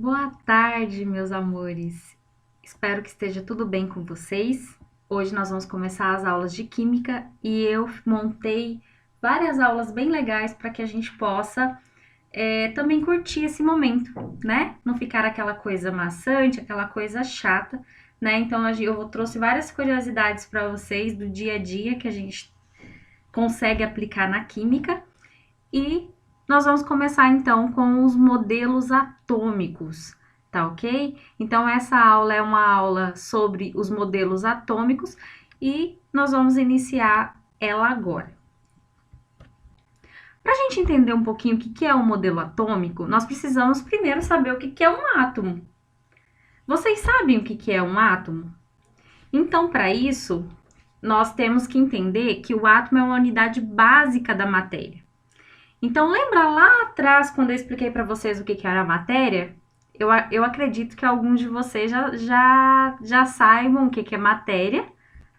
Boa tarde, meus amores. Espero que esteja tudo bem com vocês. Hoje nós vamos começar as aulas de química e eu montei várias aulas bem legais para que a gente possa também curtir esse momento, né? Não ficar aquela coisa maçante, aquela coisa chata, né? Então eu trouxe várias curiosidades para vocês do dia a dia que a gente consegue aplicar na química e nós vamos começar então com os modelos atômicos, tá ok? Então, essa aula é uma aula sobre os modelos atômicos e nós vamos iniciar ela agora. Para a gente entender um pouquinho o que é um modelo atômico, nós precisamos primeiro saber o que é um átomo. Vocês sabem o que é um átomo? Então, para isso, nós temos que entender que o átomo é uma unidade básica da matéria. Então, lembra lá atrás, quando eu expliquei para vocês o que era a matéria? Eu acredito que alguns de vocês já saibam o que é matéria,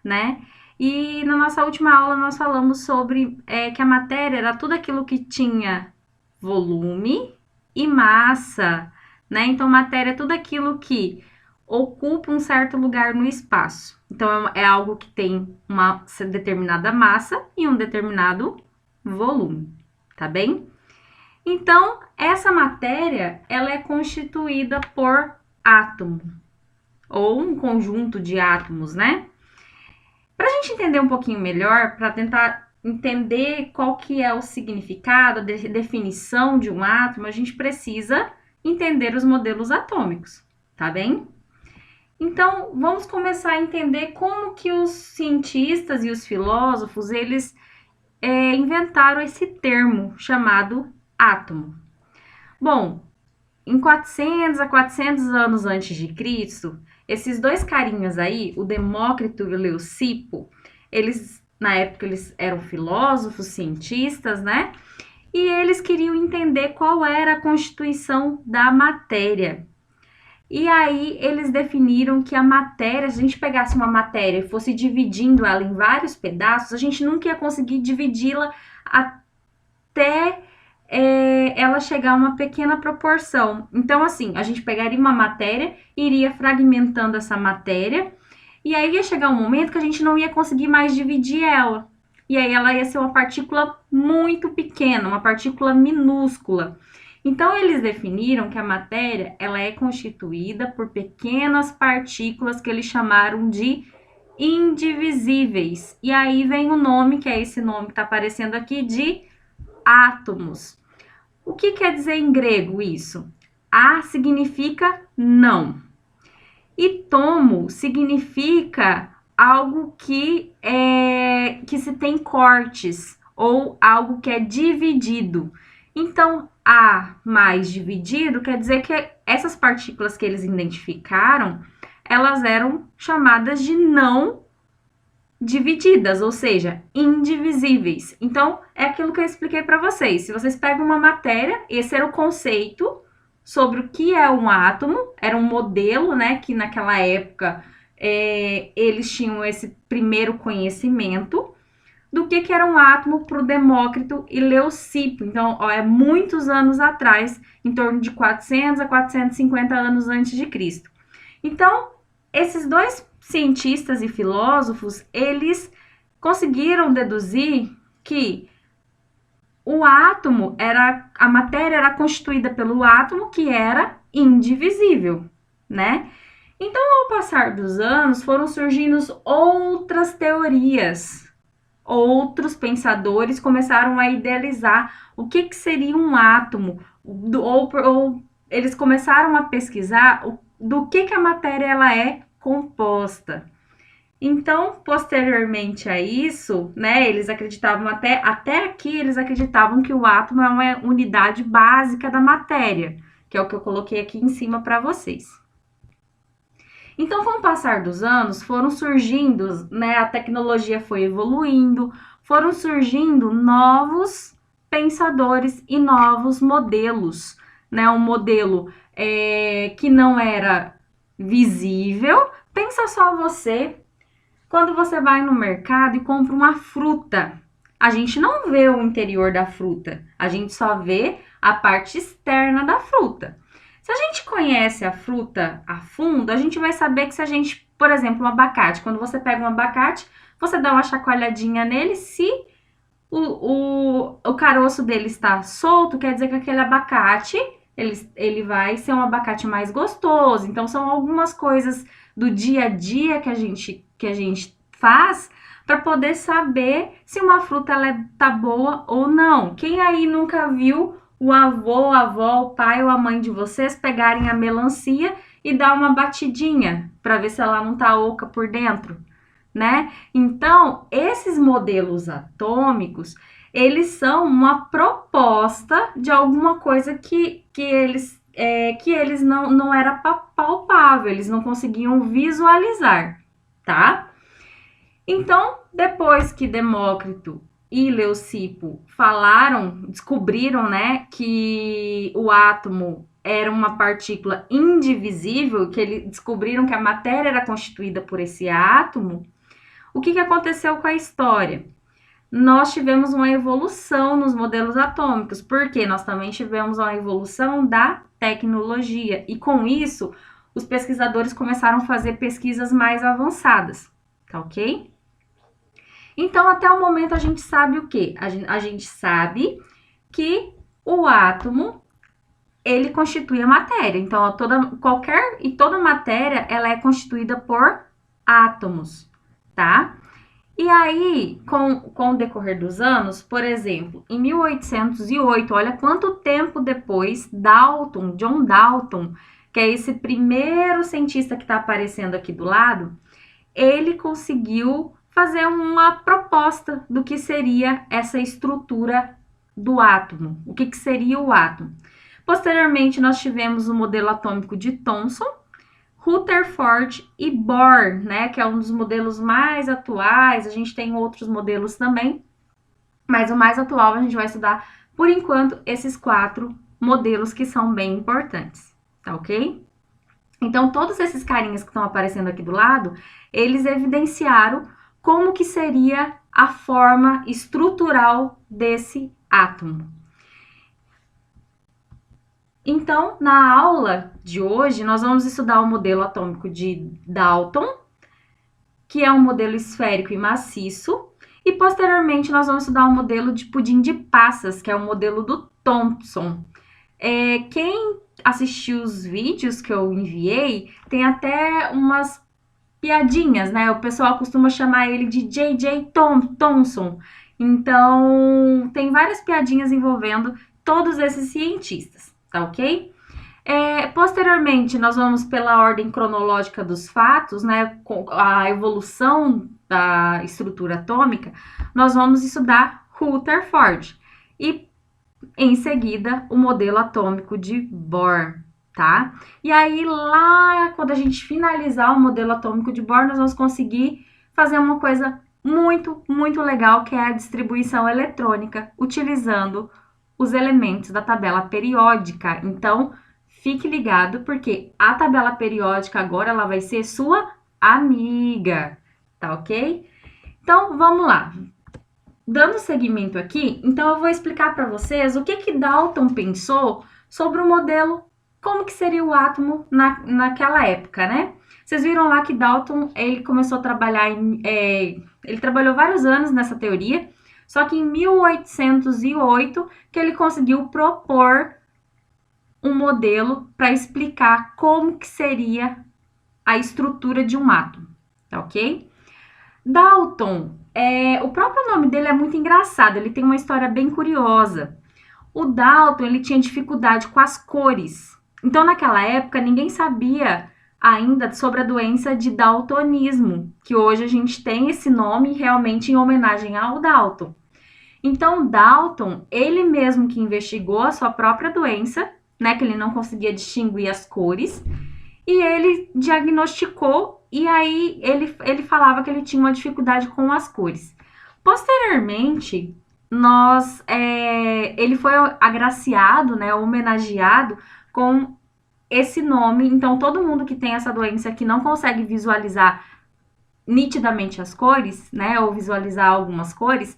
né? E na nossa última aula nós falamos sobre que a matéria era tudo aquilo que tinha volume e massa, né? Então, matéria é tudo aquilo que ocupa um certo lugar no espaço. Então, é algo que tem uma determinada massa e um determinado volume, tá bem? Então, essa matéria, ela é constituída por átomo, ou um conjunto de átomos, né? Para a gente entender um pouquinho melhor, para tentar entender qual que é o significado, a definição de um átomo, a gente precisa entender os modelos atômicos, tá bem? Então, vamos começar a entender como que os cientistas e os filósofos, eles inventaram esse termo chamado átomo. Bom, em 400 a 400 anos antes de Cristo, esses dois carinhas aí, o Demócrito e o Leucipo, eles, na época, eles eram filósofos, cientistas, né? E eles queriam entender qual era a constituição da matéria. E aí, eles definiram que a matéria, se a gente pegasse uma matéria e fosse dividindo ela em vários pedaços, a gente nunca ia conseguir dividi-la até ela chegar a uma pequena proporção. Então, assim, a gente pegaria uma matéria, iria fragmentando essa matéria, e aí ia chegar um momento que a gente não ia conseguir mais dividir ela. E aí ela ia ser uma partícula muito pequena, uma partícula minúscula. Então, eles definiram que a matéria ela é constituída por pequenas partículas que eles chamaram de indivisíveis. E aí vem o nome, que é esse nome que está aparecendo aqui, de átomos. O que quer dizer em grego isso? A significa não. E tomo significa algo que se tem cortes ou algo que é dividido. Então, A mais dividido quer dizer que essas partículas que eles identificaram, elas eram chamadas de não divididas, ou seja, indivisíveis. Então, é aquilo que eu expliquei para vocês. Se vocês pegam uma matéria, esse era o conceito sobre o que é um átomo, era um modelo, né, que naquela época eles tinham esse primeiro conhecimento do que era um átomo para o Demócrito e Leucipo. Então, é muitos anos atrás, em torno de 400 a 450 anos antes de Cristo. Então, esses dois cientistas e filósofos, eles conseguiram deduzir que o átomo a matéria era constituída pelo átomo que era indivisível, né? Então, ao passar dos anos, foram surgindo outras teorias. Outros pensadores começaram a idealizar o que seria um átomo, ou eles começaram a pesquisar do que a matéria ela é composta. Então, posteriormente a isso, né, eles acreditavam até aqui, eles acreditavam que o átomo é uma unidade básica da matéria, que é o que eu coloquei aqui em cima para vocês. Então, com o passar dos anos, foram surgindo, né, a tecnologia foi evoluindo, foram surgindo novos pensadores e novos modelos, né, um modelo que não era visível. Pensa só você, quando você vai no mercado e compra uma fruta, a gente não vê o interior da fruta, a gente só vê a parte externa da fruta. Se a gente conhece a fruta a fundo, a gente vai saber que se a gente, por exemplo, um abacate, quando você pega um abacate, você dá uma chacoalhadinha nele, se o caroço dele está solto, quer dizer que aquele abacate, ele vai ser um abacate mais gostoso. Então, são algumas coisas do dia a dia que a gente faz para poder saber se uma fruta ela tá boa ou não. Quem aí nunca viu o avô, a avó, o pai ou a mãe de vocês pegarem a melancia e dar uma batidinha para ver se ela não tá oca por dentro, né? Então, esses modelos atômicos, eles são uma proposta de alguma coisa que eles não era palpável, eles não conseguiam visualizar, tá? Então, depois que Demócrito e Leucipo descobriram, né, que o átomo era uma partícula indivisível, que eles descobriram que a matéria era constituída por esse átomo, o que aconteceu com a história? Nós tivemos uma evolução nos modelos atômicos, porque nós também tivemos uma evolução da tecnologia, e com isso, os pesquisadores começaram a fazer pesquisas mais avançadas, tá ok? Então, até o momento, a gente sabe o quê? A gente sabe que o átomo, ele constitui a matéria. Então, toda matéria, ela é constituída por átomos, tá? E aí, com o decorrer dos anos, por exemplo, em 1808, olha quanto tempo depois, John Dalton, que é esse primeiro cientista que está aparecendo aqui do lado, ele conseguiu fazer uma proposta do que seria essa estrutura do átomo. O que seria o átomo? Posteriormente, nós tivemos o modelo atômico de Thomson, Rutherford e Bohr, né, que é um dos modelos mais atuais. A gente tem outros modelos também, mas o mais atual a gente vai estudar, por enquanto, esses 4 modelos que são bem importantes, tá ok? Então, todos esses carinhas que estão aparecendo aqui do lado, eles evidenciaram como que seria a forma estrutural desse átomo. Então, na aula de hoje, nós vamos estudar o modelo atômico de Dalton, que é um modelo esférico e maciço, e posteriormente nós vamos estudar o modelo de pudim de passas, que é o modelo do Thomson. Quem assistiu os vídeos que eu enviei, tem até umas piadinhas, né? O pessoal costuma chamar ele de J.J. Thomson. Então, tem várias piadinhas envolvendo todos esses cientistas, tá ok? Posteriormente, nós vamos pela ordem cronológica dos fatos, né? Com a evolução da estrutura atômica, nós vamos estudar Rutherford. E, em seguida, o modelo atômico de Bohr, tá? E aí, lá, quando a gente finalizar o modelo atômico de Bohr, nós vamos conseguir fazer uma coisa muito, muito legal, que é a distribuição eletrônica, utilizando os elementos da tabela periódica. Então, fique ligado, porque a tabela periódica agora ela vai ser sua amiga, tá ok? Então, vamos lá. Dando seguimento aqui, então eu vou explicar para vocês o que Dalton pensou sobre o modelo, como que seria o átomo naquela época, né? Vocês viram lá que Dalton, ele começou a trabalhar, ele trabalhou vários anos nessa teoria, só que em 1808 que ele conseguiu propor um modelo para explicar como que seria a estrutura de um átomo, tá ok? Dalton, o próprio nome dele é muito engraçado, ele tem uma história bem curiosa. O Dalton, ele tinha dificuldade com as cores. Então, naquela época, ninguém sabia ainda sobre a doença de daltonismo, que hoje a gente tem esse nome realmente em homenagem ao Dalton. Então, Dalton, ele mesmo que investigou a sua própria doença, né, que ele não conseguia distinguir as cores, e ele diagnosticou, e aí ele falava que ele tinha uma dificuldade com as cores. Posteriormente, ele foi agraciado, né, homenageado com esse nome. Então, todo mundo que tem essa doença que não consegue visualizar nitidamente as cores, né, ou visualizar algumas cores,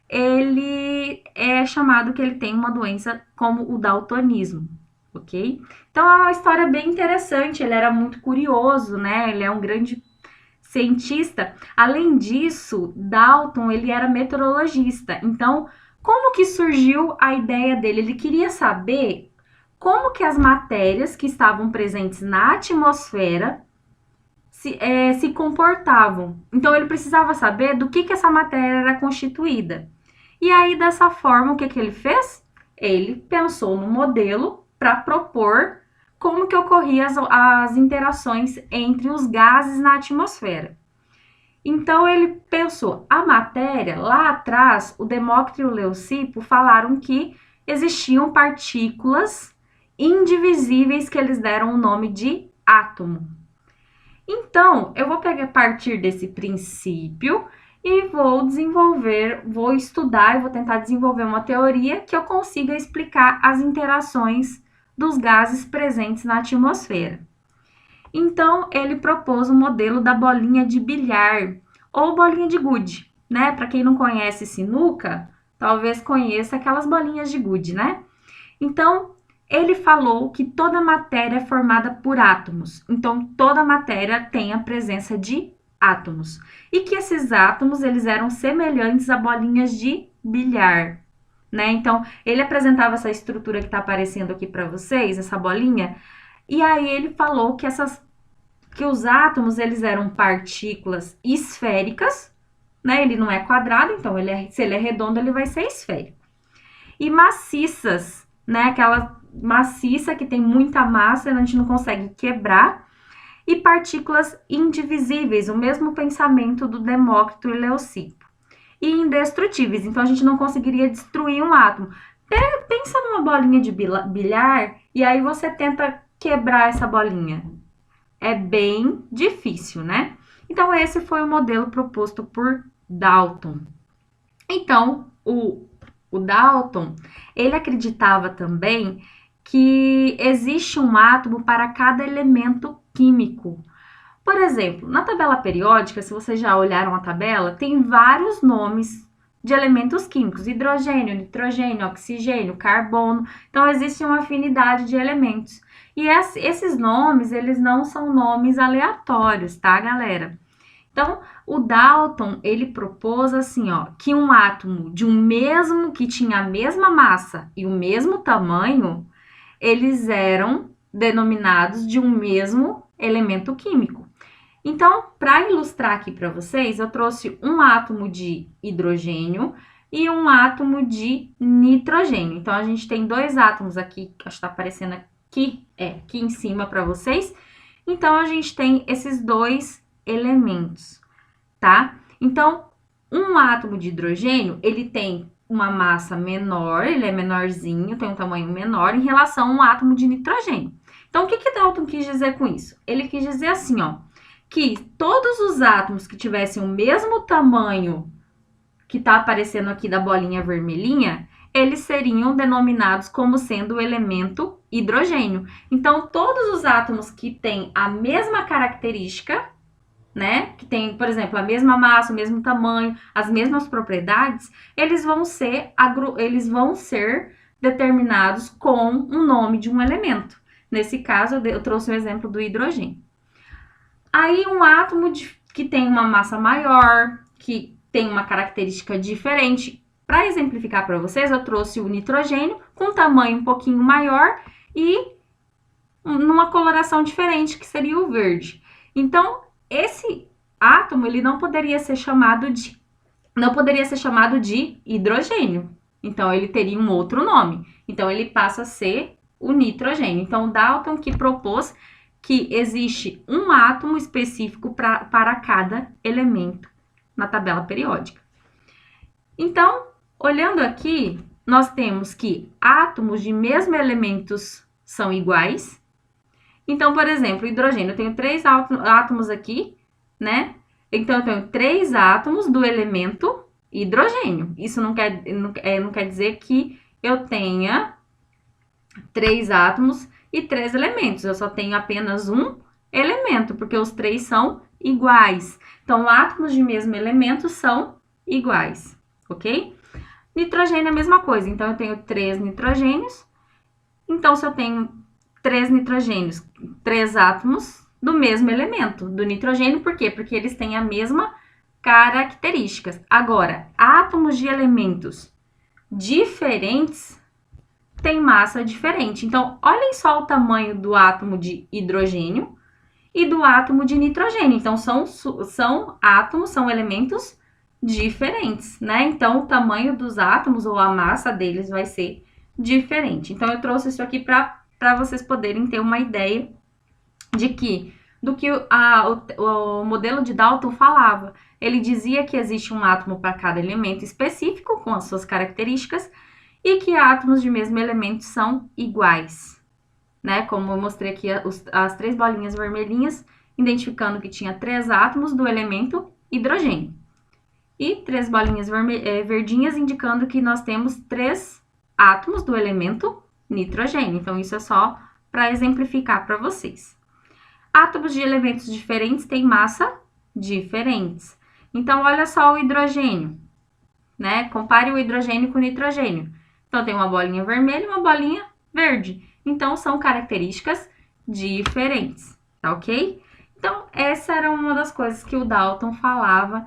ele é chamado que ele tem uma doença como o daltonismo, ok? Então é uma história bem interessante, ele era muito curioso, né? Ele é um grande cientista. Além disso, Dalton, ele era meteorologista. Então, como que surgiu a ideia dele? Ele queria saber como que as matérias que estavam presentes na atmosfera se comportavam. Então, ele precisava saber do que essa matéria era constituída. E aí, dessa forma, o que ele fez? Ele pensou no modelo para propor como que ocorriam as interações entre os gases na atmosfera. Então, ele pensou, a matéria, lá atrás, o Demócrito e o Leucipo falaram que existiam partículas indivisíveis que eles deram o nome de átomo. Então, eu vou pegar a partir desse princípio e vou estudar e vou tentar desenvolver uma teoria que eu consiga explicar as interações dos gases presentes na atmosfera. Então, ele propôs o modelo da bolinha de bilhar ou bolinha de gude, né? Para quem não conhece sinuca, talvez conheça aquelas bolinhas de gude, né? Então, ele falou que toda matéria é formada por átomos. Então, toda matéria tem a presença de átomos. E que esses átomos, eles eram semelhantes a bolinhas de bilhar, né? Então, ele apresentava essa estrutura que está aparecendo aqui para vocês, essa bolinha, e aí ele falou que os átomos, eles eram partículas esféricas, né? Ele não é quadrado, então se ele é redondo, ele vai ser esférico. E maciças, né? Aquela maciça que tem muita massa, a gente não consegue quebrar. E partículas indivisíveis, o mesmo pensamento do Demócrito e Leucipo. E indestrutíveis, então a gente não conseguiria destruir um átomo. Pensa numa bolinha de bilhar e aí você tenta quebrar essa bolinha. É bem difícil, né? Então, esse foi o modelo proposto por Dalton. Então, o Dalton, ele acreditava também que existe um átomo para cada elemento químico. Por exemplo, na tabela periódica, se vocês já olharam a tabela, tem vários nomes de elementos químicos: hidrogênio, nitrogênio, oxigênio, carbono. Então, existe uma afinidade de elementos. E esses nomes, eles não são nomes aleatórios, tá, galera? Então, o Dalton, ele propôs assim, ó, que um átomo que tinha a mesma massa e o mesmo tamanho, eles eram denominados de um mesmo elemento químico. Então, para ilustrar aqui para vocês, eu trouxe um átomo de hidrogênio e um átomo de nitrogênio. Então, a gente tem dois átomos aqui, que acho que está aparecendo aqui em cima para vocês. Então, a gente tem esses dois elementos, tá? Então, um átomo de hidrogênio, ele tem uma massa menor, ele é menorzinho, tem um tamanho menor em relação a um átomo de nitrogênio. Então, o que Dalton quis dizer com isso? Ele quis dizer assim, ó, que todos os átomos que tivessem o mesmo tamanho que está aparecendo aqui da bolinha vermelhinha, eles seriam denominados como sendo o elemento hidrogênio. Então, todos os átomos que têm a mesma característica, né, que tem, por exemplo, a mesma massa, o mesmo tamanho, as mesmas propriedades, eles vão ser determinados com um nome de um elemento. Nesse caso, eu trouxe o exemplo do hidrogênio. Aí, um átomo que tem uma massa maior, que tem uma característica diferente. Para exemplificar para vocês, eu trouxe o nitrogênio com tamanho um pouquinho maior e numa coloração diferente, que seria o verde. Então, esse átomo, ele não poderia ser chamado de hidrogênio. Então, ele teria um outro nome. Então, ele passa a ser o nitrogênio. Então, Dalton que propôs que existe um átomo específico para cada elemento na tabela periódica. Então, olhando aqui, nós temos que átomos de mesmos elementos são iguais. Então, por exemplo, hidrogênio, eu tenho 3 átomos aqui, né? Então, eu tenho 3 átomos do elemento hidrogênio. Isso não quer dizer que eu tenha 3 átomos e 3 elementos. Eu só tenho apenas um elemento, porque os 3 são iguais. Então, átomos de mesmo elemento são iguais, ok? Nitrogênio é a mesma coisa. Então, eu tenho 3 nitrogênios Então, se eu tenho 3 nitrogênios, 3 átomos do mesmo elemento, do nitrogênio, por quê? Porque eles têm a mesma características. Agora, átomos de elementos diferentes têm massa diferente. Então, olhem só o tamanho do átomo de hidrogênio e do átomo de nitrogênio. Então, são átomos, são elementos diferentes, né? Então, o tamanho dos átomos ou a massa deles vai ser diferente. Então, eu trouxe isso aqui para vocês poderem ter uma ideia do que o modelo de Dalton falava. Ele dizia que existe um átomo para cada elemento específico, com as suas características, e que átomos de mesmo elemento são iguais, né? Como eu mostrei aqui as 3 bolinhas vermelhinhas, identificando que tinha 3 átomos do elemento hidrogênio. E 3 bolinhas verdinhas, indicando que nós temos 3 átomos do elemento nitrogênio. Então, isso é só para exemplificar para vocês. Átomos de elementos diferentes têm massa diferentes. Então, olha só o hidrogênio, né? Compare o hidrogênio com o nitrogênio. Então, tem uma bolinha vermelha e uma bolinha verde. Então, são características diferentes, tá ok? Então, essa era uma das coisas que o Dalton falava,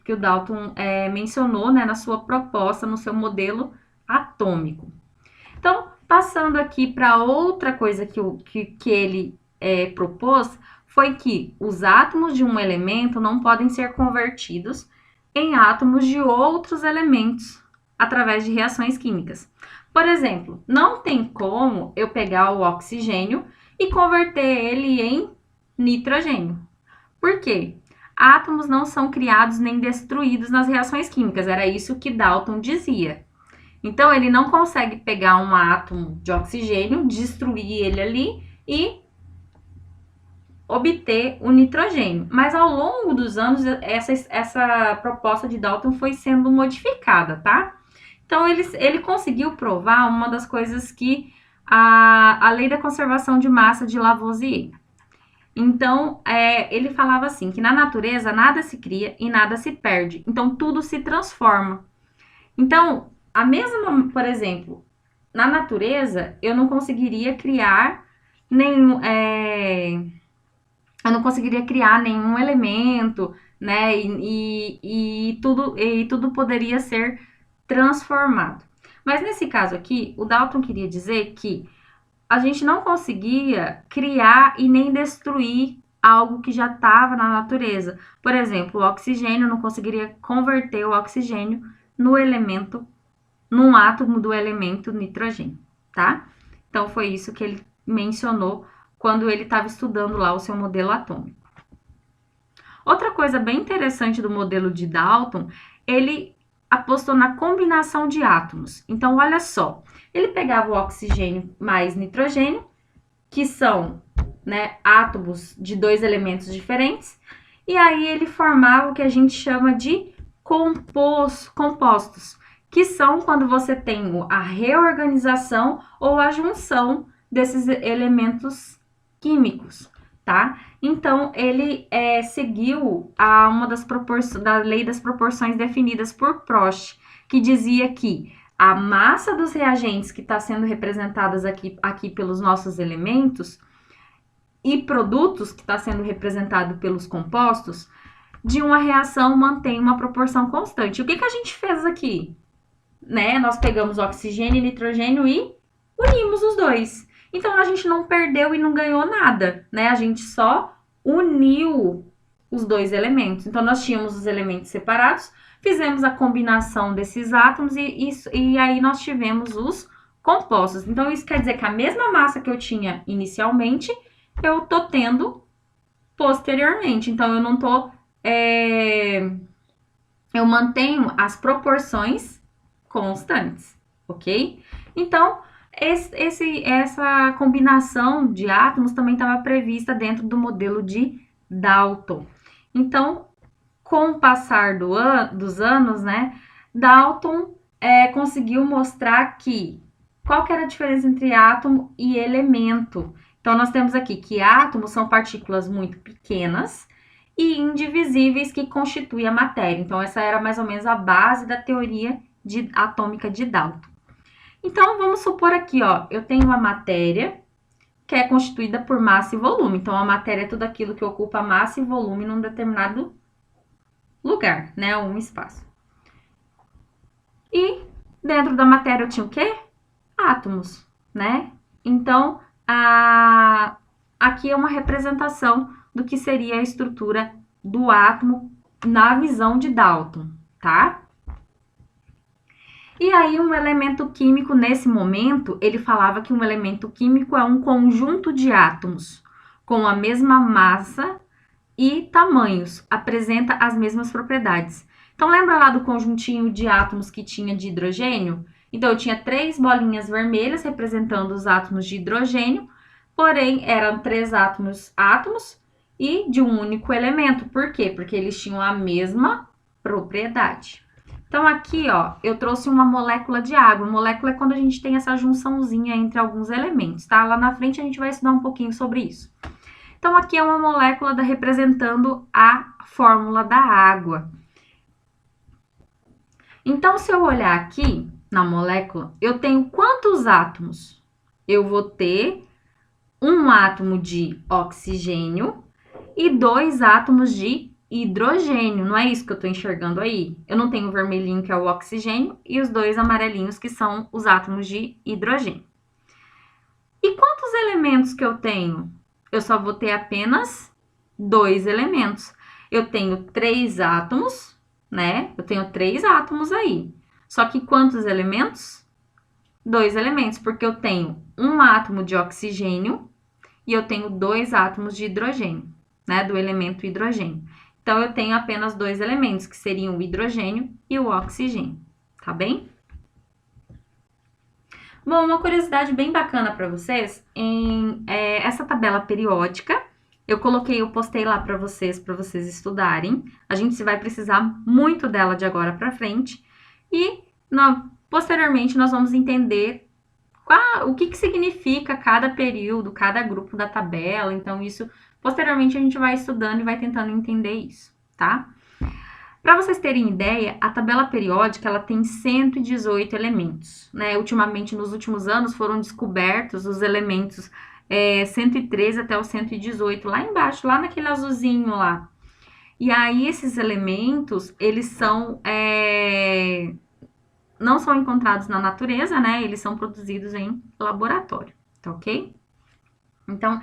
que o Dalton mencionou, né, na sua proposta, no seu modelo atômico. Então, passando aqui para outra coisa que ele propôs, foi que os átomos de um elemento não podem ser convertidos em átomos de outros elementos através de reações químicas. Por exemplo, não tem como eu pegar o oxigênio e converter ele em nitrogênio. Por quê? Átomos não são criados nem destruídos nas reações químicas, era isso que Dalton dizia. Então, ele não consegue pegar um átomo de oxigênio, destruir ele ali e obter o nitrogênio. Mas ao longo dos anos, essa proposta de Dalton foi sendo modificada, tá? Então, ele conseguiu provar uma das coisas que a lei da conservação de massa de Lavoisier. Então, ele falava assim, que na natureza nada se cria e nada se perde. Então, tudo se transforma. Então, por exemplo, na natureza, eu não conseguiria criar nenhum elemento, né? E tudo poderia ser transformado. Mas nesse caso aqui, o Dalton queria dizer que a gente não conseguia criar e nem destruir algo que já estava na natureza. Por exemplo, o oxigênio, não conseguiria converter o oxigênio num átomo do elemento nitrogênio, tá? Então, foi isso que ele mencionou quando ele estava estudando lá o seu modelo atômico. Outra coisa bem interessante do modelo de Dalton, ele apostou na combinação de átomos. Então, olha só, ele pegava o oxigênio mais nitrogênio, que são, né, átomos de 2 elementos diferentes, e aí ele formava o que a gente chama de compostos, que são quando você tem a reorganização ou a junção desses elementos químicos, tá? Então, ele seguiu uma da lei das proporções definidas por Prost, que dizia que a massa dos reagentes que está sendo representadas aqui pelos nossos elementos e produtos que está sendo representado pelos compostos, de uma reação mantém uma proporção constante. O que a gente fez aqui? Né? Nós pegamos oxigênio e nitrogênio e unimos os dois. Então, a gente não perdeu e não ganhou nada, né? A gente só uniu os 2 elementos. Então, nós tínhamos os elementos separados, fizemos a combinação desses átomos e aí nós tivemos os compostos. Então, isso quer dizer que a mesma massa que eu tinha inicialmente, eu tô tendo posteriormente. Então, eu não tô... eu mantenho as proporções constantes, ok? Então, essa combinação de átomos também estava prevista dentro do modelo de Dalton. Então, com o passar dos anos, né, Dalton conseguiu mostrar qual que era a diferença entre átomo e elemento. Então, nós temos aqui que átomos são partículas muito pequenas e indivisíveis que constituem a matéria. Então, essa era mais ou menos a base da teoria atômica de Dalton. Então, vamos supor aqui, ó, eu tenho uma matéria que é constituída por massa e volume. Então, a matéria é tudo aquilo que ocupa massa e volume num determinado lugar, né, um espaço. E dentro da matéria eu tinha o quê? Átomos, né? Então, aqui é uma representação do que seria a estrutura do átomo na visão de Dalton, tá? E aí, um elemento químico, nesse momento, ele falava que um elemento químico é um conjunto de átomos com a mesma massa e tamanhos, apresenta as mesmas propriedades. Então, lembra lá do conjuntinho de átomos que tinha de hidrogênio? Então, eu tinha 3 bolinhas vermelhas representando os átomos de hidrogênio, porém, eram 3 átomos e de um único elemento. Por quê? Porque eles tinham a mesma propriedade. Então, aqui, ó, eu trouxe uma molécula de água. Molécula é quando a gente tem essa junçãozinha entre alguns elementos, tá? Lá na frente a gente vai estudar um pouquinho sobre isso. Então, aqui é uma molécula representando a fórmula da água. Então, se eu olhar aqui na molécula, eu tenho quantos átomos? Eu vou ter um átomo de oxigênio e 2 átomos de hidrogênio. Não é isso que eu estou enxergando aí? Eu não tenho o vermelhinho, que é o oxigênio, e os 2 amarelinhos, que são os átomos de hidrogênio. E quantos elementos que eu tenho? Eu só vou ter apenas 2 elementos. Eu tenho 3 átomos, né? Eu tenho 3 átomos aí. Só que quantos elementos? 2 elementos, porque eu tenho um átomo de oxigênio e eu tenho 2 átomos de hidrogênio, né? Do elemento hidrogênio. Então, eu tenho apenas 2 elementos, que seriam o hidrogênio e o oxigênio, tá bem? Bom, uma curiosidade bem bacana para vocês, essa tabela periódica, eu postei lá para vocês estudarem. A gente vai precisar muito dela de agora para frente. E, posteriormente, nós vamos entender o que significa cada período, cada grupo da tabela. Então, isso, posteriormente, a gente vai estudando e vai tentando entender isso, tá? Para vocês terem ideia, a tabela periódica ela tem 118 elementos, né? Ultimamente, nos últimos anos, foram descobertos os elementos 113 até o 118, lá embaixo, lá naquele azulzinho lá. E aí, esses elementos, eles são não são encontrados na natureza, né? Eles são produzidos em laboratório, tá ok? Então,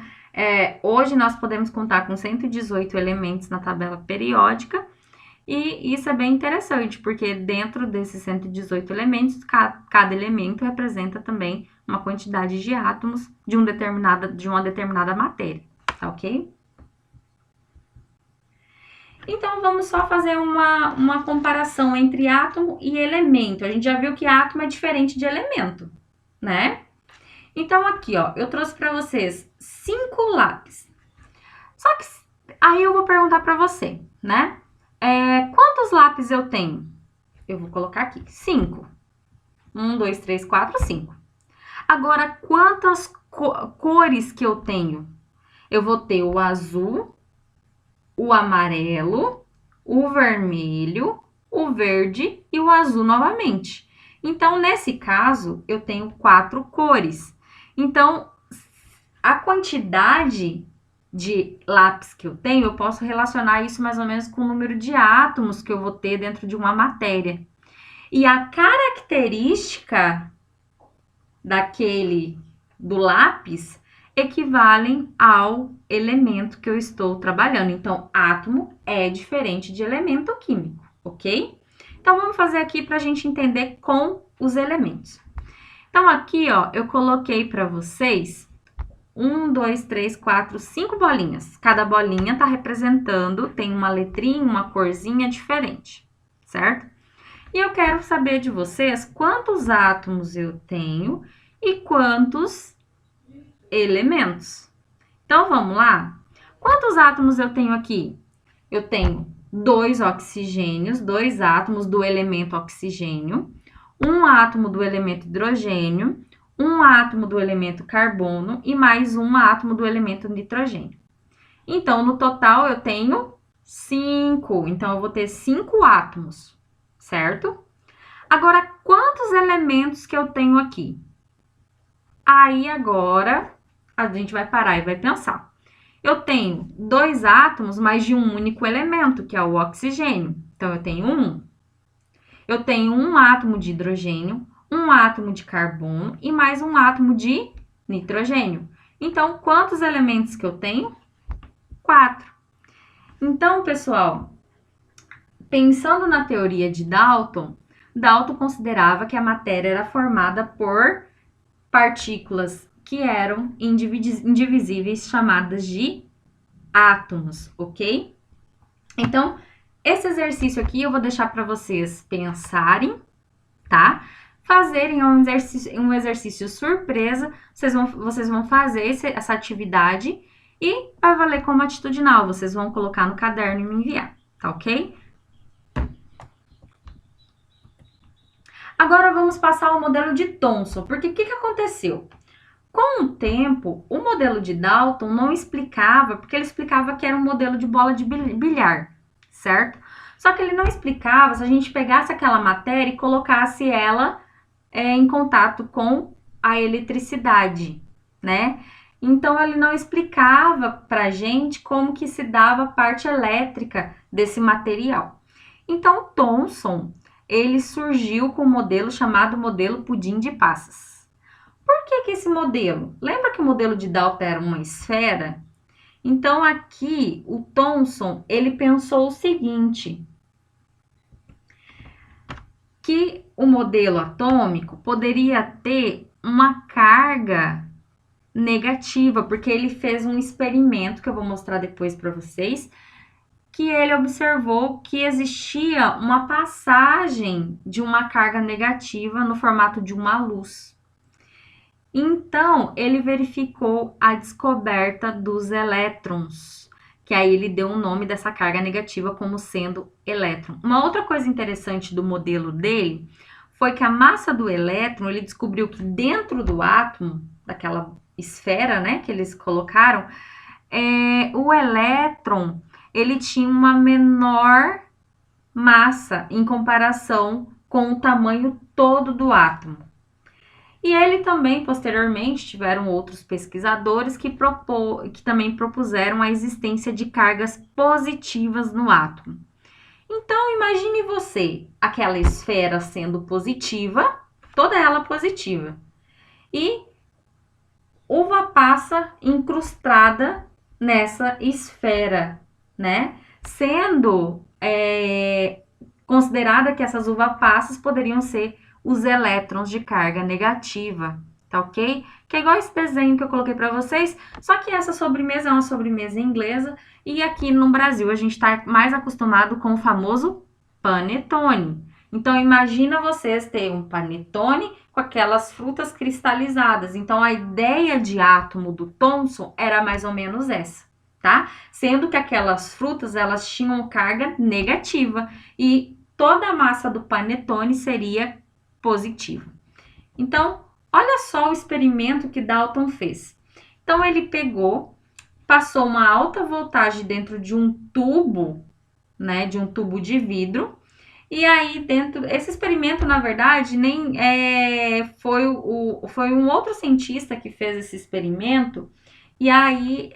hoje nós podemos contar com 118 elementos na tabela periódica, e isso é bem interessante, porque dentro desses 118 elementos, cada elemento representa também uma quantidade de átomos de uma determinada matéria, tá ok? Então, vamos só fazer uma comparação entre átomo e elemento. A gente já viu que átomo é diferente de elemento, né? Então, aqui, ó, eu trouxe para vocês 5 lápis. Só que aí eu vou perguntar para você, né? Quantos lápis eu tenho? Eu vou colocar aqui, 5. 1, 2, 3, 4, 5. Agora, quantas cores que eu tenho? Eu vou ter o azul, o amarelo, o vermelho, o verde e o azul novamente. Então, nesse caso, eu tenho 4 cores. Então, a quantidade de lápis que eu tenho, eu posso relacionar isso mais ou menos com o número de átomos que eu vou ter dentro de uma matéria. E a característica do lápis equivalem ao elemento que eu estou trabalhando. Então, átomo é diferente de elemento químico, ok? Então, vamos fazer aqui para a gente entender com os elementos. Então, aqui, ó, eu coloquei para vocês 1, 2, 3, 4, 5 bolinhas. Cada bolinha está representando, tem uma letrinha, uma corzinha diferente, certo? E eu quero saber de vocês quantos átomos eu tenho e quantos elementos. Então, vamos lá? Quantos átomos eu tenho aqui? Eu tenho 2 oxigênios, 2 átomos do elemento oxigênio, um átomo do elemento hidrogênio, um átomo do elemento carbono e mais um átomo do elemento nitrogênio. Então, no total, eu tenho 5. Então, eu vou ter 5 átomos, certo? Agora, quantos elementos que eu tenho aqui? Aí, agora, a gente vai parar e vai pensar. Eu tenho 2 átomos, mas de um único elemento, que é o oxigênio. Então, eu tenho eu tenho um átomo de hidrogênio, um átomo de carbono e mais um átomo de nitrogênio. Então, quantos elementos que eu tenho? 4. Então, pessoal, pensando na teoria de Dalton, Dalton considerava que a matéria era formada por partículas que eram indivisíveis, chamadas de átomos, ok? Então, esse exercício aqui eu vou deixar para vocês pensarem, tá? Fazerem um exercício surpresa, vocês vão fazer essa atividade e vai valer como atitudinal, vocês vão colocar no caderno e me enviar, tá ok? Agora vamos passar ao modelo de Thomson, porque o que aconteceu? Com o tempo, o modelo de Dalton não explicava, porque ele explicava que era um modelo de bola de bilhar, certo? Só que ele não explicava se a gente pegasse aquela matéria e colocasse ela em contato com a eletricidade, né? Então, ele não explicava pra gente como que se dava a parte elétrica desse material. Então, Thomson, ele surgiu com um modelo chamado modelo pudim de passas. Por que esse modelo? Lembra que o modelo de Dalton era uma esfera? Então, aqui, o Thomson, ele pensou o seguinte, que o modelo atômico poderia ter uma carga negativa, porque ele fez um experimento, que eu vou mostrar depois para vocês, que ele observou que existia uma passagem de uma carga negativa no formato de uma luz. Então, ele verificou a descoberta dos elétrons, que aí ele deu o nome dessa carga negativa como sendo elétron. Uma outra coisa interessante do modelo dele foi que a massa do elétron, ele descobriu que dentro do átomo, daquela esfera, né, que eles colocaram, o elétron, ele tinha uma menor massa em comparação com o tamanho todo do átomo. E ele também, posteriormente, tiveram outros pesquisadores que também propuseram a existência de cargas positivas no átomo. Então, imagine você, aquela esfera sendo positiva, toda ela positiva, e uva passa incrustada nessa esfera, né? Sendo considerada que essas uva passas poderiam ser os elétrons de carga negativa, tá ok? Que é igual esse desenho que eu coloquei para vocês, só que essa sobremesa é uma sobremesa inglesa e aqui no Brasil a gente está mais acostumado com o famoso panetone. Então, imagina vocês terem um panetone com aquelas frutas cristalizadas. Então, a ideia de átomo do Thomson era mais ou menos essa, tá? Sendo que aquelas frutas, elas tinham carga negativa e toda a massa do panetone seria positiva. Então, olha só o experimento que Dalton fez. Então, ele pegou, passou uma alta voltagem dentro de um tubo, né, de um tubo de vidro, e aí dentro, esse experimento, na verdade, nem foi um outro cientista que fez esse experimento, e aí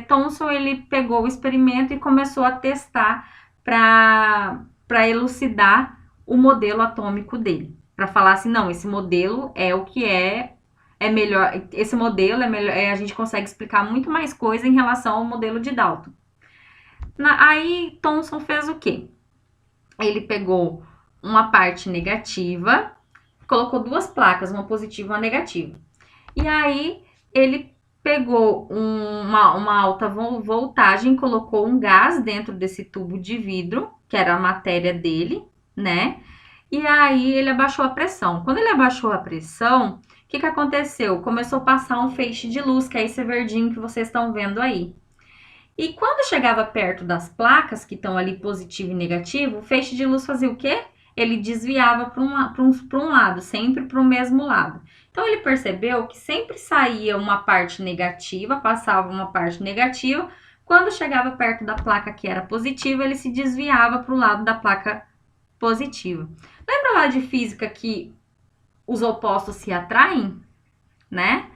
Thomson, ele pegou o experimento e começou a testar para elucidar o modelo atômico dele, para falar assim, não, esse modelo é o que é melhor, esse modelo é melhor, a gente consegue explicar muito mais coisa em relação ao modelo de Dalton. Aí Thomson fez o quê? Ele pegou uma parte negativa, colocou duas placas, uma positiva e uma negativa. E aí ele pegou uma alta voltagem, colocou um gás dentro desse tubo de vidro, que era a matéria dele, né? E aí ele abaixou a pressão. Quando ele abaixou a pressão, o que aconteceu? Começou a passar um feixe de luz, que é esse verdinho que vocês estão vendo aí. E quando chegava perto das placas, que estão ali positivo e negativo, o feixe de luz fazia o quê? Ele desviava para um lado, sempre para o mesmo lado. Então, ele percebeu que sempre saía uma parte negativa, passava uma parte negativa. Quando chegava perto da placa que era positiva, ele se desviava para o lado da placa positiva. Lembra lá de física que os opostos se atraem, né?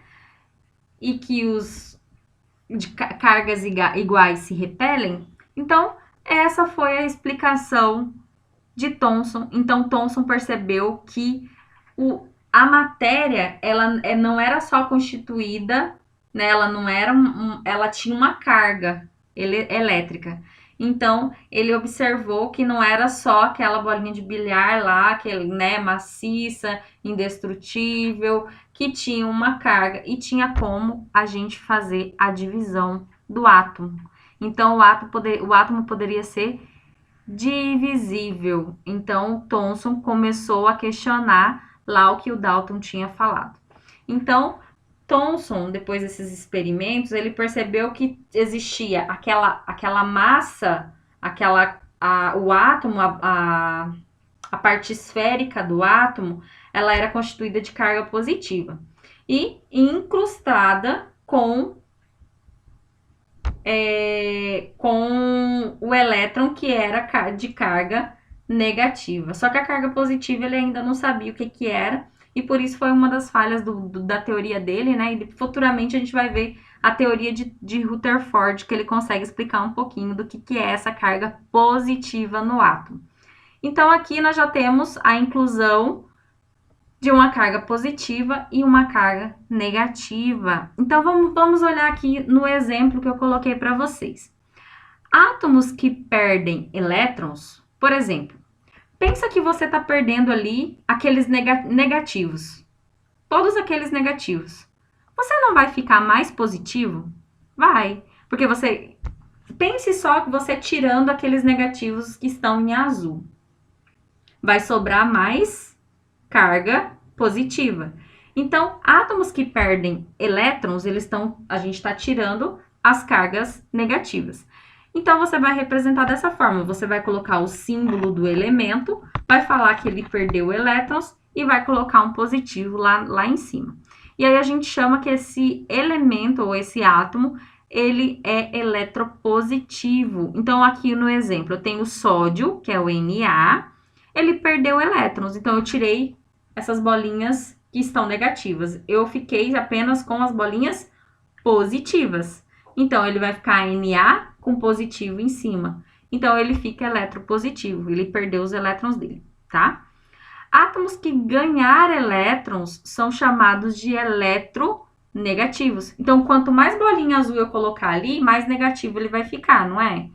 E que os de cargas iguais se repelem? Então, essa foi a explicação de Thomson. Então, Thomson percebeu que a matéria, ela não era só constituída, né? Ela não era ela tinha uma carga elétrica. Então, ele observou que não era só aquela bolinha de bilhar lá, aquele, né, maciça, indestrutível, que tinha uma carga e tinha como a gente fazer a divisão do átomo. Então, o átomo poderia ser divisível. Então, Thomson começou a questionar lá o que o Dalton tinha falado. Então, Thomson, depois desses experimentos, ele percebeu que existia aquela massa, o átomo, a parte esférica do átomo, ela era constituída de carga positiva e incrustada com o elétron que era de carga negativa. Só que a carga positiva ele ainda não sabia o que era, e por isso foi uma das falhas da teoria dele, né? E futuramente a gente vai ver a teoria de Rutherford, que ele consegue explicar um pouquinho do que é essa carga positiva no átomo. Então, aqui nós já temos a inclusão de uma carga positiva e uma carga negativa. Então, vamos olhar aqui no exemplo que eu coloquei para vocês. Átomos que perdem elétrons, por exemplo, pensa que você está perdendo ali aqueles negativos, todos aqueles negativos. Você não vai ficar mais positivo? Vai, porque você... Pense só que você tirando aqueles negativos que estão em azul. Vai sobrar mais carga positiva. Então, átomos que perdem elétrons, a gente está tirando as cargas negativas. Então, você vai representar dessa forma. Você vai colocar o símbolo do elemento, vai falar que ele perdeu elétrons e vai colocar um positivo lá em cima. E aí, a gente chama que esse elemento ou esse átomo, ele é eletropositivo. Então, aqui no exemplo, eu tenho o sódio, que é o Na, ele perdeu elétrons. Então, eu tirei essas bolinhas que estão negativas. Eu fiquei apenas com as bolinhas positivas. Então, ele vai ficar Na com positivo em cima. Então, ele fica eletropositivo. Ele perdeu os elétrons dele, tá? Átomos que ganhar elétrons são chamados de eletronegativos. Então, quanto mais bolinha azul eu colocar ali, mais negativo ele vai ficar, não é?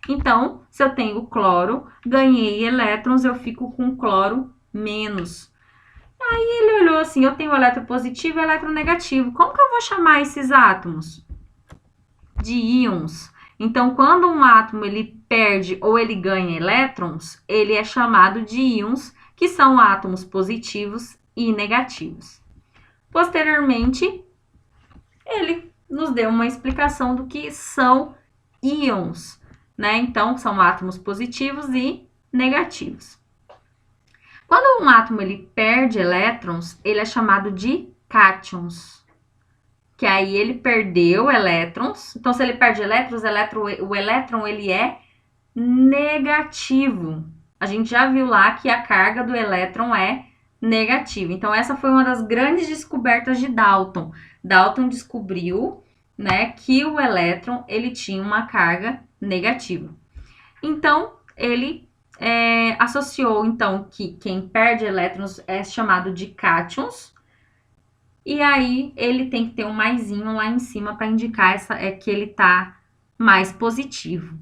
Então, se eu tenho cloro, ganhei elétrons, eu fico com cloro menos. Aí ele olhou assim, eu tenho eletropositivo e eletronegativo. Como que eu vou chamar esses átomos? De íons. Então, quando um átomo ele perde ou ele ganha elétrons, ele é chamado de íons, que são átomos positivos e negativos. Posteriormente, ele nos deu uma explicação do que são íons, né? Então, são átomos positivos e negativos. Quando um átomo ele perde elétrons, ele é chamado de cátions. Que aí ele perdeu elétrons. Então, se ele perde elétrons, o elétron ele é negativo. A gente já viu lá que a carga do elétron é negativa. Então, essa foi uma das grandes descobertas de Dalton. Dalton descobriu, né, que o elétron ele tinha uma carga negativa. Então, ele associou, então, que quem perde elétrons é chamado de cátions. E aí, ele tem que ter um maisinho lá em cima para indicar que ele está mais positivo.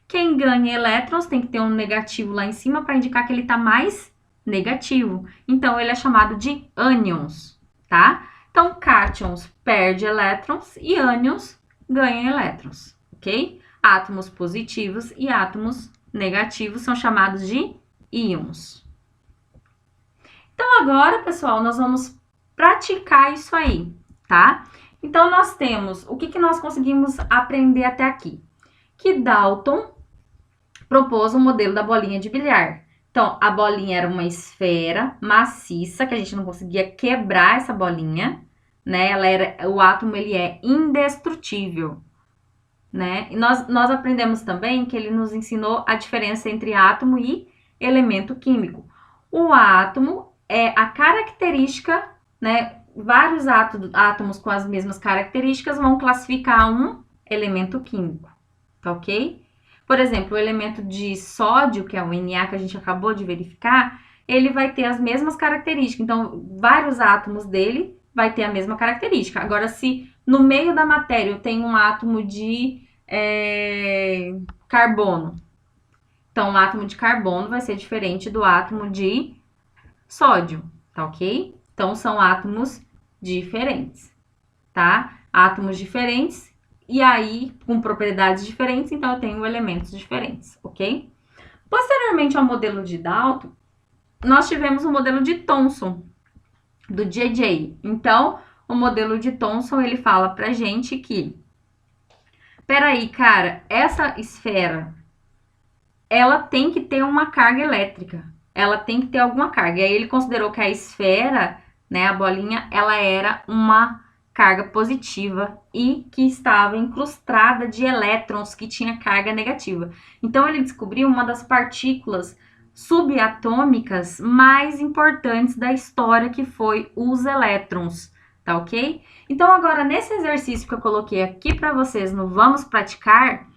Quem ganha elétrons tem que ter um negativo lá em cima para indicar que ele está mais negativo. Então, ele é chamado de ânions, tá? Então, cátions perde elétrons e ânions ganha elétrons, ok? Átomos positivos e átomos negativos são chamados de íons. Então, agora, pessoal, nós vamos praticar isso aí, tá? Então, nós temos, o que nós conseguimos aprender até aqui? Que Dalton propôs um modelo da bolinha de bilhar. Então, a bolinha era uma esfera maciça, que a gente não conseguia quebrar essa bolinha, né? O átomo, ele é indestrutível, né? E nós aprendemos também que ele nos ensinou a diferença entre átomo e elemento químico. O átomo é a característica, né? Vários átomos com as mesmas características vão classificar um elemento químico, tá ok? Por exemplo, o elemento de sódio, que é o Na que a gente acabou de verificar, ele vai ter as mesmas características. Então, vários átomos dele vai ter a mesma característica. Agora, se no meio da matéria eu tenho um átomo de carbono, então o átomo de carbono vai ser diferente do átomo de sódio, tá ok? Então, são átomos diferentes, tá? Átomos diferentes e aí com propriedades diferentes, então eu tenho elementos diferentes, ok? Posteriormente ao modelo de Dalton, nós tivemos o modelo de Thomson, do J.J. Então, o modelo de Thomson, ele fala pra gente que, peraí, cara, essa esfera, ela tem que ter uma carga elétrica, ela tem que ter alguma carga. E aí ele considerou que a esfera, né, a bolinha, ela era uma carga positiva e que estava incrustada de elétrons que tinha carga negativa. Então, ele descobriu uma das partículas subatômicas mais importantes da história, que foi os elétrons, tá ok? Então, agora, nesse exercício que eu coloquei aqui para vocês no Vamos Praticar,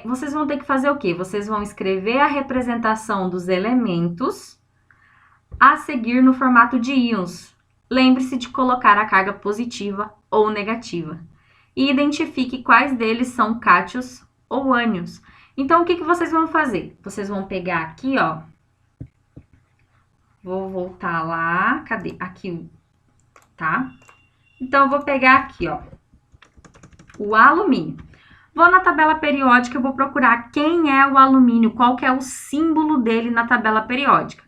vocês vão ter que fazer o quê? Vocês vão escrever a representação dos elementos a seguir no formato de íons. Lembre-se de colocar a carga positiva ou negativa. E identifique quais deles são cátions ou ânions. Então, o que vocês vão fazer? Vocês vão pegar aqui, ó. Vou voltar lá. Cadê? Aqui, tá? Então, eu vou pegar aqui, ó, o alumínio. Vou na tabela periódica, eu vou procurar quem é o alumínio, qual que é o símbolo dele na tabela periódica.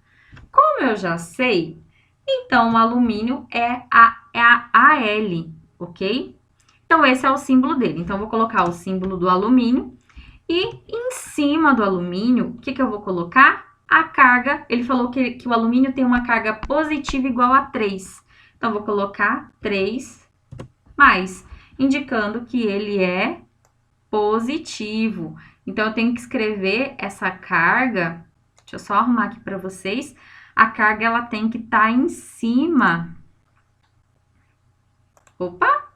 Como eu já sei, então o alumínio é a Al, ok? Então, esse é o símbolo dele. Então, eu vou colocar o símbolo do alumínio. E em cima do alumínio, o que eu vou colocar? A carga. Ele falou que o alumínio tem uma carga positiva igual a 3. Então, eu vou colocar 3 mais, indicando que ele é positivo. Então, eu tenho que escrever essa carga. Deixa eu só arrumar aqui para vocês. A carga, ela tem que estar em cima. Opa!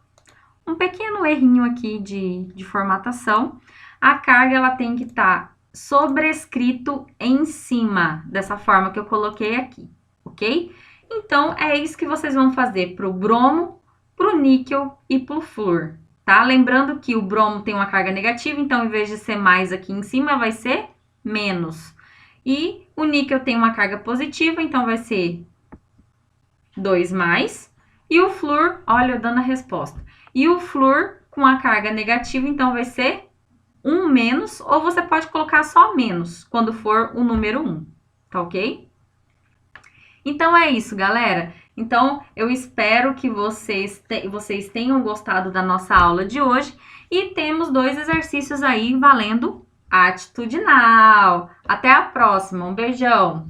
Um pequeno errinho aqui de formatação. A carga, ela tem que estar sobrescrito em cima, dessa forma que eu coloquei aqui, ok? Então, é isso que vocês vão fazer para o bromo, para o níquel e para o flúor, tá? Lembrando que o bromo tem uma carga negativa, então, em vez de ser mais aqui em cima, vai ser menos. E o níquel tem uma carga positiva, então, vai ser 2 mais. E o flúor, olha, eu dando a resposta. E o flúor com a carga negativa, então, vai ser 1 menos, ou você pode colocar só menos, quando for o número 1, tá ok? Então, é isso, galera. Então, eu espero que vocês tenham gostado da nossa aula de hoje. E temos 2 exercícios aí valendo atitudinal. Até a próxima. Um beijão!